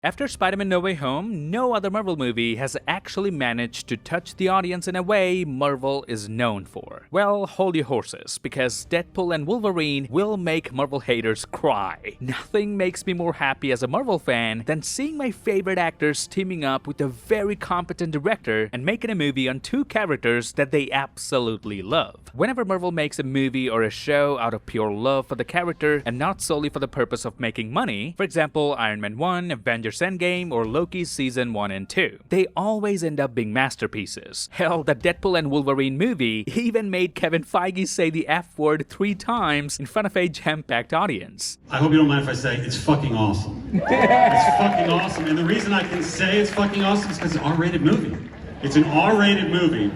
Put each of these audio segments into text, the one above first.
After Spider-Man No Way Home, no other Marvel movie has actually managed to touch the audience in a way Marvel is known for. Well, hold your horses, because Deadpool and Wolverine will make Marvel haters cry. Nothing makes me more happy as a Marvel fan than seeing my favorite actors teaming up with a very competent director and making a movie on two characters that they absolutely love. Whenever Marvel makes a movie or a show out of pure love for the character and not solely for the purpose of making money, for example Iron Man 1, Avengers Endgame, or Loki Season 1 and 2. They always end up being masterpieces. Hell, the Deadpool and Wolverine movie even made Kevin Feige say the F word 3 times in front of a jam-packed audience. I hope you don't mind if I say it's fucking awesome. It's fucking awesome, and the reason I can say it's fucking awesome is because it's an R-rated movie. It's an R-rated movie.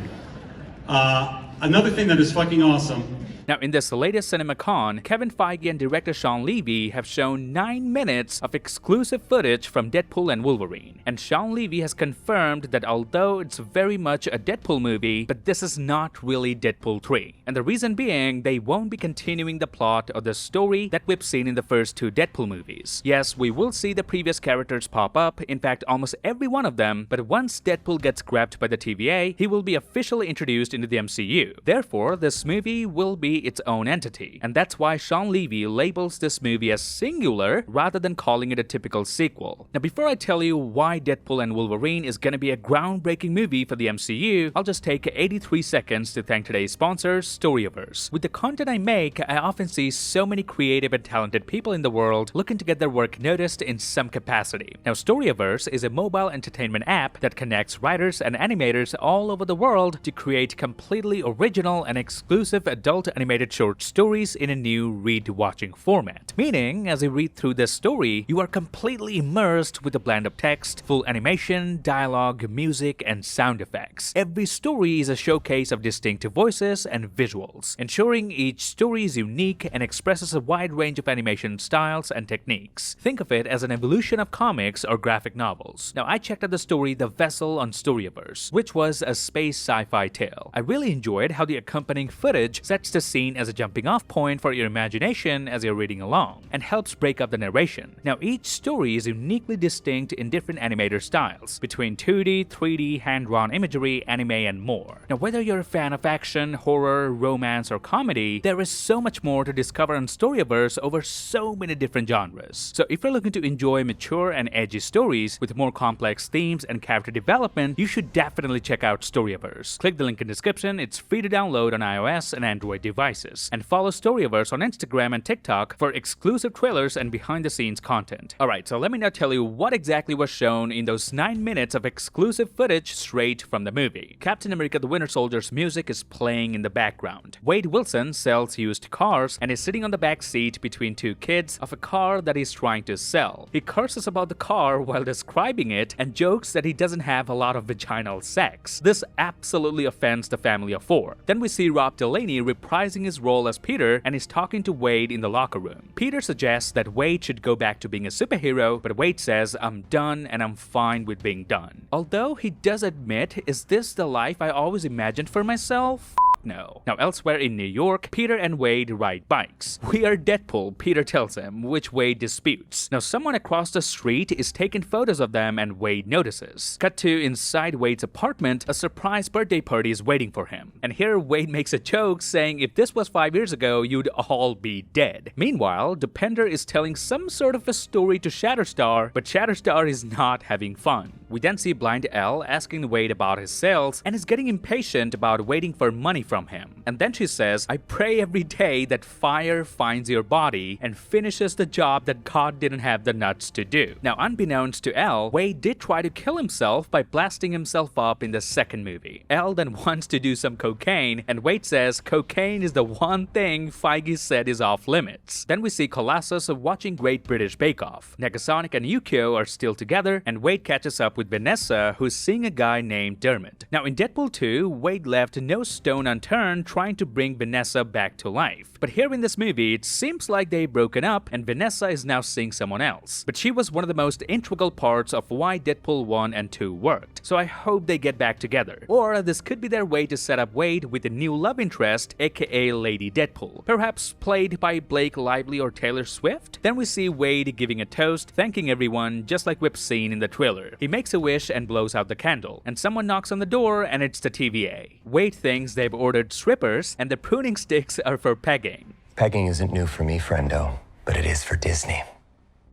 Another thing that is fucking awesome. Now, in this latest CinemaCon, Kevin Feige and director Shawn Levy have shown 9 minutes of exclusive footage from Deadpool and Wolverine. And Shawn Levy has confirmed that although it's very much a Deadpool movie, but this is not really Deadpool 3. And the reason being, they won't be continuing the plot or the story that we've seen in the first 2 Deadpool movies. Yes, we will see the previous characters pop up, in fact almost every one of them, but once Deadpool gets grabbed by the TVA, he will be officially introduced into the MCU. Therefore, this movie will be its own entity, and that's why Shawn Levy labels this movie as singular rather than calling it a typical sequel. Now, before I tell you why Deadpool and Wolverine is gonna be a groundbreaking movie for the MCU, I'll just take 83 seconds to thank today's sponsors, Storyverse. With the content I make, I often see so many creative and talented people in the world looking to get their work noticed in some capacity. Now, Storyverse is a mobile entertainment app that connects writers and animators all over the world to create completely original and exclusive adult animated short stories in a new read-watching format. Meaning, as you read through this story, you are completely immersed with a blend of text, full animation, dialogue, music, and sound effects. Every story is a showcase of distinctive voices and visuals, ensuring each story is unique and expresses a wide range of animation styles and techniques. Think of it as an evolution of comics or graphic novels. Now, I checked out the story The Vessel on Storyverse, which was a space sci-fi tale. I really enjoyed how the accompanying footage sets the scene as a jumping-off point for your imagination as you're reading along, and helps break up the narration. Now, each story is uniquely distinct in different animator styles, between 2D, 3D, hand-drawn imagery, anime, and more. Now, whether you're a fan of action, horror, romance, or comedy, there is so much more to discover on Storyverse over so many different genres. So if you're looking to enjoy mature and edgy stories with more complex themes and character development, you should definitely check out Storyverse. Click the link in the description. It's free to download on iOS and Android devices. And follow Storyverse on Instagram and TikTok for exclusive trailers and behind-the-scenes content. Alright, so let me now tell you what exactly was shown in those 9 minutes of exclusive footage straight from the movie. Captain America the Winter Soldier's music is playing in the background. Wade Wilson sells used cars and is sitting on the back seat between 2 kids of a car that he's trying to sell. He curses about the car while describing it and jokes that he doesn't have a lot of vaginal sex. This absolutely offends the family of 4. Then we see Rob Delaney reprising his role as Peter and is talking to Wade in the locker room. Peter suggests that Wade should go back to being a superhero, but Wade says, "I'm done and I'm fine with being done." Although he does admit, is this the life I always imagined for myself? No. Now, elsewhere in New York, Peter and Wade ride bikes. "We are Deadpool," Peter tells him, which Wade disputes. Now, someone across the street is taking photos of them and Wade notices. Cut to inside Wade's apartment, a surprise birthday party is waiting for him. And here Wade makes a joke saying if this was 5 years ago, you'd all be dead. Meanwhile, Depender is telling some sort of a story to Shatterstar, but Shatterstar is not having fun. We then see Blind L asking Wade about his sales and is getting impatient about waiting for money from him. And then she says, "I pray every day that fire finds your body and finishes the job that God didn't have the nuts to do." Now, unbeknownst to L, Wade did try to kill himself by blasting himself up in the second movie. L then wants to do some cocaine, and Wade says cocaine is the one thing Feige said is off limits. Then we see Colossus watching Great British Bake Off. Negasonic and Yukio are still together, and Wade catches up with with Vanessa, who's seeing a guy named Dermot. Now in Deadpool 2, Wade left no stone unturned trying to bring Vanessa back to life. But here in this movie, it seems like they've broken up and Vanessa is now seeing someone else. But she was one of the most integral parts of why Deadpool 1 and 2 worked, so I hope they get back together. Or this could be their way to set up Wade with a new love interest, aka Lady Deadpool, perhaps played by Blake Lively or Taylor Swift? Then we see Wade giving a toast, thanking everyone just like we've seen in the trailer. He makes a wish and blows out the candle, and someone knocks on the door and it's the TVA. Wade thinks they've ordered strippers and the pruning sticks are for pegging. Pegging isn't new for me, friendo, but it is for Disney.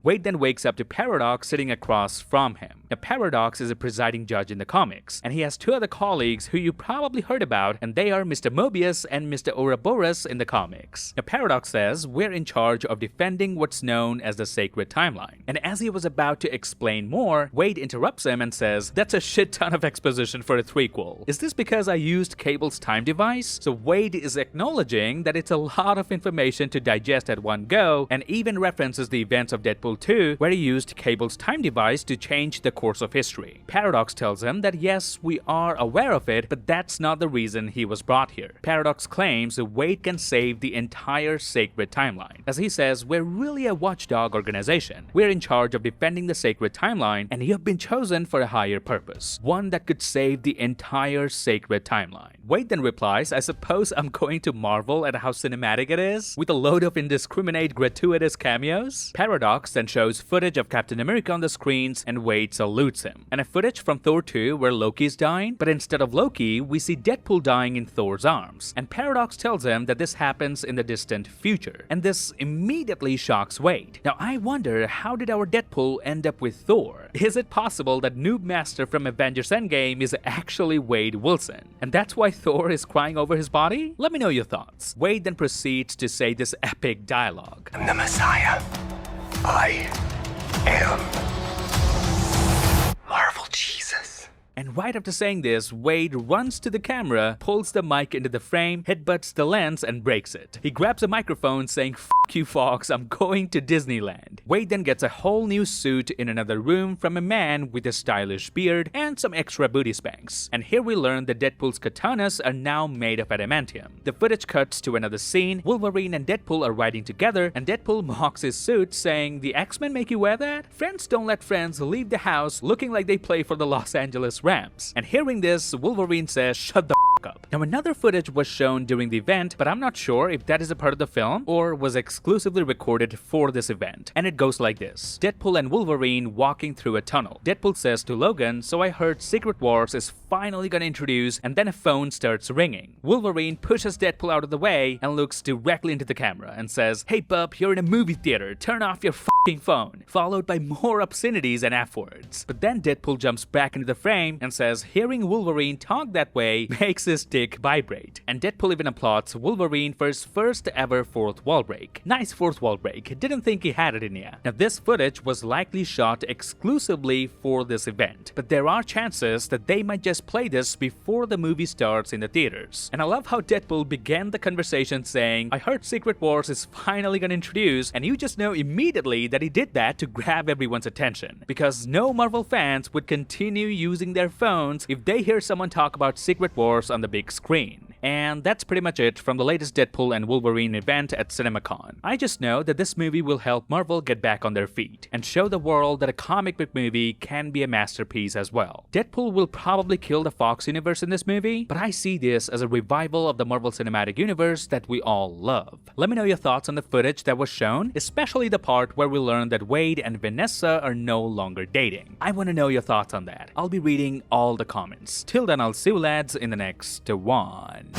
Wade then wakes up to Paradox sitting across from him. Now, Paradox is a presiding judge in the comics, and he has two other colleagues who you probably heard about, and they are Mr. Mobius and Mr. Ouroboros in the comics. Now, Paradox says we're in charge of defending what's known as the sacred timeline. And as he was about to explain more, Wade interrupts him and says, "That's a shit ton of exposition for a threequel. Is this because I used Cable's time device?" So Wade is acknowledging that it's a lot of information to digest at one go, and even references the events of Deadpool 2, where he used Cable's time device to change the course of history. Paradox tells him that yes, we are aware of it, but that's not the reason he was brought here. Paradox claims Wade can save the entire sacred timeline. As he says, we're really a watchdog organization. We're in charge of defending the sacred timeline, and you have been chosen for a higher purpose, one that could save the entire sacred timeline. Wade then replies, "I suppose I'm going to marvel at how cinematic it is, with a load of indiscriminate gratuitous cameos?" Paradox then shows footage of Captain America on the screens, and Wade salutes him. And a footage from Thor 2 where Loki's dying, but instead of Loki, we see Deadpool dying in Thor's arms. And Paradox tells him that this happens in the distant future. And this immediately shocks Wade. Now I wonder, how did our Deadpool end up with Thor? Is it possible that Noob Master from Avengers Endgame is actually Wade Wilson? And that's why Thor is crying over his body? Let me know your thoughts. Wade then proceeds to say this epic dialogue. I'm the Messiah. I am Marvel Jesus. And right after saying this, Wade runs to the camera, pulls the mic into the frame, headbutts the lens, and breaks it. He grabs a microphone saying, "F you Fox, I'm going to Disneyland." Wade then gets a whole new suit in another room from a man with a stylish beard and some extra booty spanks. And here we learn that Deadpool's katanas are now made of adamantium. The footage cuts to another scene. Wolverine and Deadpool are riding together, and Deadpool mocks his suit, saying, "The X-Men make you wear that? Friends don't let friends leave the house looking like they play for the Los Angeles Rams." And hearing this, Wolverine says, "Shut the f*** up." Now another footage was shown during the event, but I'm not sure if that is a part of the film or was exclusively recorded for this event. And it goes like this. Deadpool and Wolverine walking through a tunnel. Deadpool says to Logan, "So I heard Secret Wars is finally gonna introduce," and then a phone starts ringing. Wolverine pushes Deadpool out of the way and looks directly into the camera and says, "Hey bub, you're in a movie theater, turn off your f***ing phone," followed by more obscenities and F-words. But then Deadpool jumps back into the frame and says hearing Wolverine talk that way makes his dick vibrate. And Deadpool even applauds Wolverine for his first ever fourth wall break. Nice fourth wall break, didn't think he had it in ya. Now this footage was likely shot exclusively for this event, but there are chances that they might just play this before the movie starts in the theaters. And I love how Deadpool began the conversation saying, "I heard Secret Wars is finally gonna introduce," and you just know immediately that he did that to grab everyone's attention, because no Marvel fans would continue using their phones if they hear someone talk about Secret Wars on the big screen. And that's pretty much it from the latest Deadpool and Wolverine event at CinemaCon. I just know that this movie will help Marvel get back on their feet and show the world that a comic book movie can be a masterpiece as well. Deadpool will probably kill the Fox universe in this movie, but I see this as a revival of the Marvel Cinematic Universe that we all love. Let me know your thoughts on the footage that was shown, especially the part where we learn that Wade and Vanessa are no longer dating. I want to know your thoughts on that. I'll be reading all the comments. Till then, I'll see you lads in the next one.